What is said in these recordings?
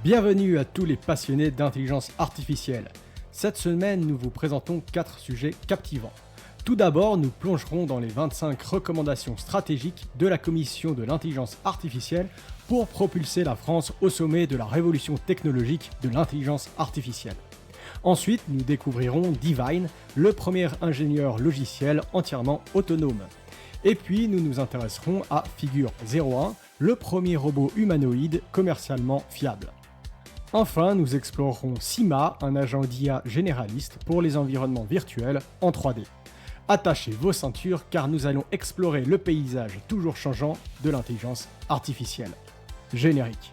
Bienvenue à tous les passionnés d'intelligence artificielle. Cette semaine, nous vous présentons 4 sujets captivants. Tout d'abord, nous plongerons dans les 25 recommandations stratégiques de la Commission de l'intelligence artificielle pour propulser la France au sommet de la révolution technologique de l'intelligence artificielle. Ensuite, nous découvrirons Divine, le premier ingénieur logiciel entièrement autonome. Et puis, nous nous intéresserons à Figure 01, le premier robot humanoïde commercialement fiable. Enfin, nous explorerons Sima, un agent d'IA généraliste pour les environnements virtuels en 3D. Attachez vos ceintures car nous allons explorer le paysage toujours changeant de l'intelligence artificielle. Générique.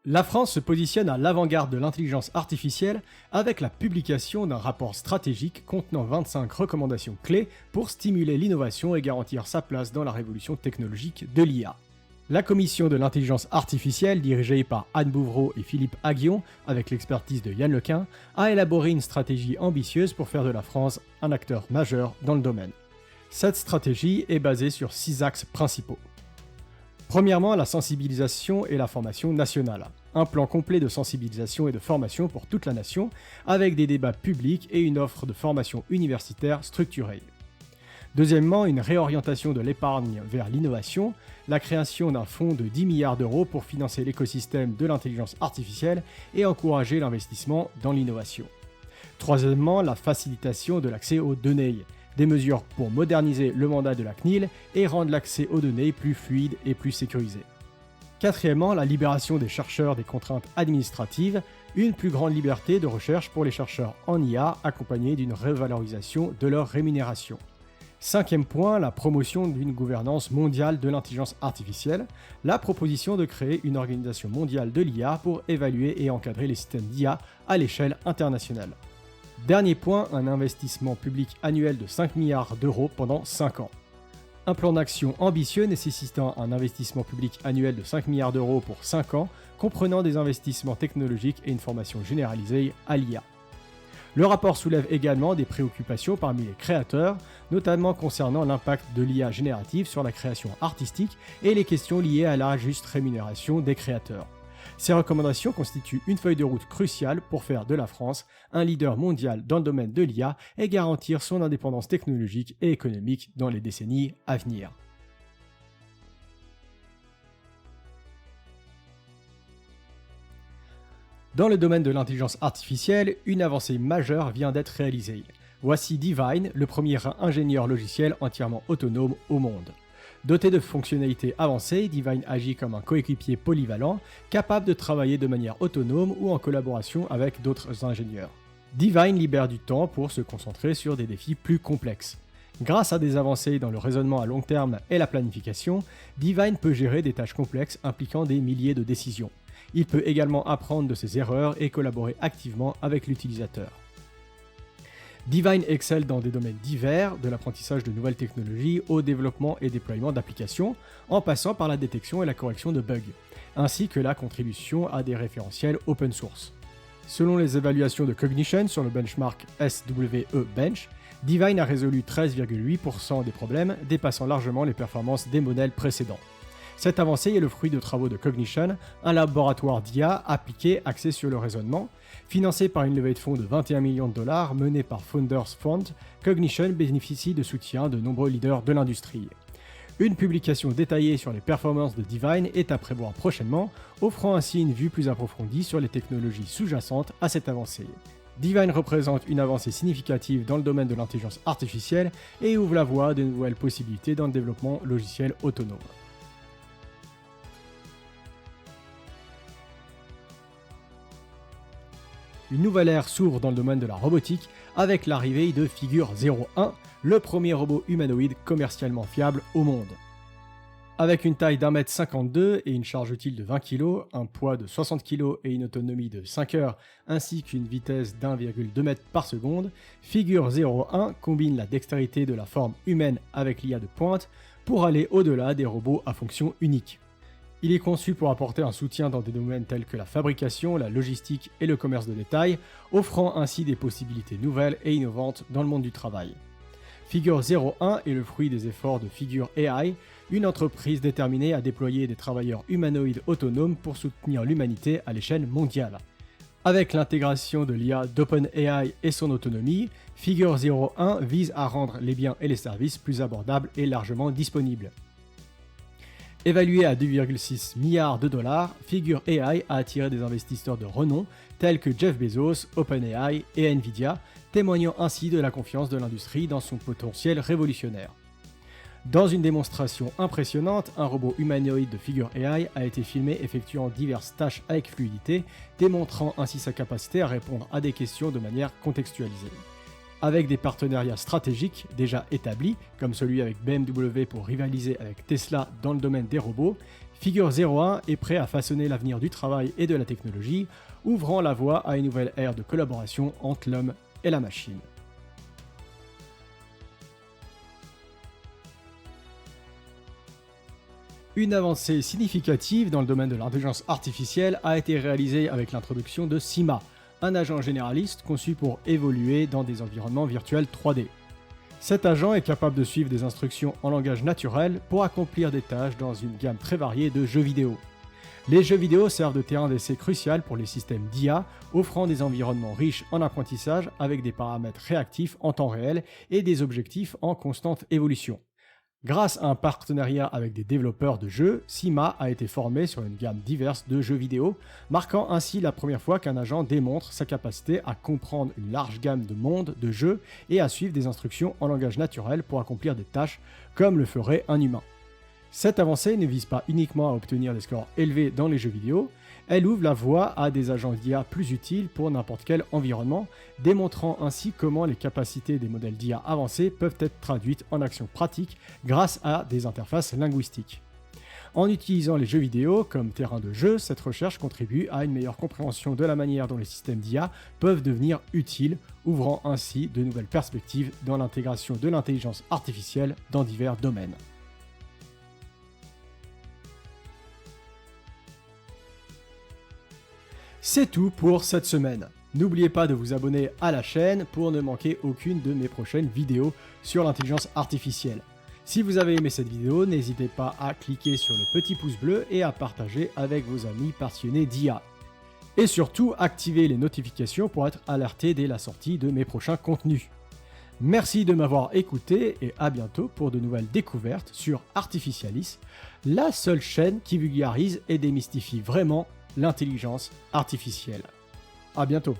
La France se positionne à l'avant-garde de l'intelligence artificielle avec la publication d'un rapport stratégique contenant 25 recommandations clés pour stimuler l'innovation et garantir sa place dans la révolution technologique de l'IA. La commission de l'intelligence artificielle, dirigée par Anne Bouvreau et Philippe Aguillon, avec l'expertise de Yann Lequin, a élaboré une stratégie ambitieuse pour faire de la France un acteur majeur dans le domaine. Cette stratégie est basée sur 6 axes principaux. Premièrement, la sensibilisation et la formation nationale. Un plan complet de sensibilisation et de formation pour toute la nation, avec des débats publics et une offre de formation universitaire structurée. Deuxièmement, une réorientation de l'épargne vers l'innovation, la création d'un fonds de 10 milliards d'euros pour financer l'écosystème de l'intelligence artificielle et encourager l'investissement dans l'innovation. Troisièmement, la facilitation de l'accès aux données. Des mesures pour moderniser le mandat de la CNIL et rendre l'accès aux données plus fluide et plus sécurisé. Quatrièmement, la libération des chercheurs des contraintes administratives, une plus grande liberté de recherche pour les chercheurs en IA accompagnée d'une revalorisation de leur rémunération. Cinquième point, la promotion d'une gouvernance mondiale de l'intelligence artificielle, la proposition de créer une organisation mondiale de l'IA pour évaluer et encadrer les systèmes d'IA à l'échelle internationale. Dernier point, un investissement public annuel de 5 milliards d'euros pendant 5 ans. Un plan d'action ambitieux nécessitant un investissement public annuel de 5 milliards d'euros pour 5 ans, comprenant des investissements technologiques et une formation généralisée à l'IA. Le rapport soulève également des préoccupations parmi les créateurs, notamment concernant l'impact de l'IA générative sur la création artistique et les questions liées à la juste rémunération des créateurs. Ces recommandations constituent une feuille de route cruciale pour faire de la France un leader mondial dans le domaine de l'IA et garantir son indépendance technologique et économique dans les décennies à venir. Dans le domaine de l'intelligence artificielle, une avancée majeure vient d'être réalisée. Voici Divine, le premier ingénieur logiciel entièrement autonome au monde. Doté de fonctionnalités avancées, Divine agit comme un coéquipier polyvalent, capable de travailler de manière autonome ou en collaboration avec d'autres ingénieurs. Divine libère du temps pour se concentrer sur des défis plus complexes. Grâce à des avancées dans le raisonnement à long terme et la planification, Divine peut gérer des tâches complexes impliquant des milliers de décisions. Il peut également apprendre de ses erreurs et collaborer activement avec l'utilisateur. Divine excelle dans des domaines divers, de l'apprentissage de nouvelles technologies au développement et déploiement d'applications, en passant par la détection et la correction de bugs, ainsi que la contribution à des référentiels open source. Selon les évaluations de Cognition sur le benchmark SWE Bench, Divine a résolu 13,8% des problèmes, dépassant largement les performances des modèles précédents. Cette avancée est le fruit de travaux de Cognition, un laboratoire d'IA appliqué axé sur le raisonnement. Financé par une levée de fonds de 21 millions de dollars menée par Founders Fund, Cognition bénéficie de soutien de nombreux leaders de l'industrie. Une publication détaillée sur les performances de Divine est à prévoir prochainement, offrant ainsi une vue plus approfondie sur les technologies sous-jacentes à cette avancée. Divine représente une avancée significative dans le domaine de l'intelligence artificielle et ouvre la voie à de nouvelles possibilités dans le développement logiciel autonome. Une nouvelle ère s'ouvre dans le domaine de la robotique avec l'arrivée de Figure 01, le premier robot humanoïde commercialement fiable au monde. Avec une taille d'1m52 et une charge utile de 20 kg, un poids de 60 kg et une autonomie de 5 heures, ainsi qu'une vitesse d'1,2 m par seconde, Figure 01 combine la dextérité de la forme humaine avec l'IA de pointe pour aller au-delà des robots à fonction unique. Il est conçu pour apporter un soutien dans des domaines tels que la fabrication, la logistique et le commerce de détail, offrant ainsi des possibilités nouvelles et innovantes dans le monde du travail. Figure 01 est le fruit des efforts de Figure AI, une entreprise déterminée à déployer des travailleurs humanoïdes autonomes pour soutenir l'humanité à l'échelle mondiale. Avec l'intégration de l'IA d'OpenAI et son autonomie, Figure 01 vise à rendre les biens et les services plus abordables et largement disponibles. Évalué à 2,6 milliards de dollars, Figure AI a attiré des investisseurs de renom tels que Jeff Bezos, OpenAI et Nvidia, témoignant ainsi de la confiance de l'industrie dans son potentiel révolutionnaire. Dans une démonstration impressionnante, un robot humanoïde de Figure AI a été filmé effectuant diverses tâches avec fluidité, démontrant ainsi sa capacité à répondre à des questions de manière contextualisée. Avec des partenariats stratégiques déjà établis, comme celui avec BMW pour rivaliser avec Tesla dans le domaine des robots, Figure 01 est prêt à façonner l'avenir du travail et de la technologie, ouvrant la voie à une nouvelle ère de collaboration entre l'homme et la machine. Une avancée significative dans le domaine de l'intelligence artificielle a été réalisée avec l'introduction de Sima, un agent généraliste conçu pour évoluer dans des environnements virtuels 3D. Cet agent est capable de suivre des instructions en langage naturel pour accomplir des tâches dans une gamme très variée de jeux vidéo. Les jeux vidéo servent de terrain d'essai crucial pour les systèmes d'IA, offrant des environnements riches en apprentissage avec des paramètres réactifs en temps réel et des objectifs en constante évolution. Grâce à un partenariat avec des développeurs de jeux, Sima a été formé sur une gamme diverse de jeux vidéo, marquant ainsi la première fois qu'un agent démontre sa capacité à comprendre une large gamme de mondes de jeux et à suivre des instructions en langage naturel pour accomplir des tâches comme le ferait un humain. Cette avancée ne vise pas uniquement à obtenir des scores élevés dans les jeux vidéo, elle ouvre la voie à des agents d'IA plus utiles pour n'importe quel environnement, démontrant ainsi comment les capacités des modèles d'IA avancés peuvent être traduites en actions pratiques grâce à des interfaces linguistiques. En utilisant les jeux vidéo comme terrain de jeu, cette recherche contribue à une meilleure compréhension de la manière dont les systèmes d'IA peuvent devenir utiles, ouvrant ainsi de nouvelles perspectives dans l'intégration de l'intelligence artificielle dans divers domaines. C'est tout pour cette semaine. N'oubliez pas de vous abonner à la chaîne pour ne manquer aucune de mes prochaines vidéos sur l'intelligence artificielle. Si vous avez aimé cette vidéo, n'hésitez pas à cliquer sur le petit pouce bleu et à partager avec vos amis passionnés d'IA. Et surtout, activez les notifications pour être alerté dès la sortie de mes prochains contenus. Merci de m'avoir écouté et à bientôt pour de nouvelles découvertes sur Artificialis, la seule chaîne qui vulgarise et démystifie vraiment l'intelligence artificielle. À bientôt.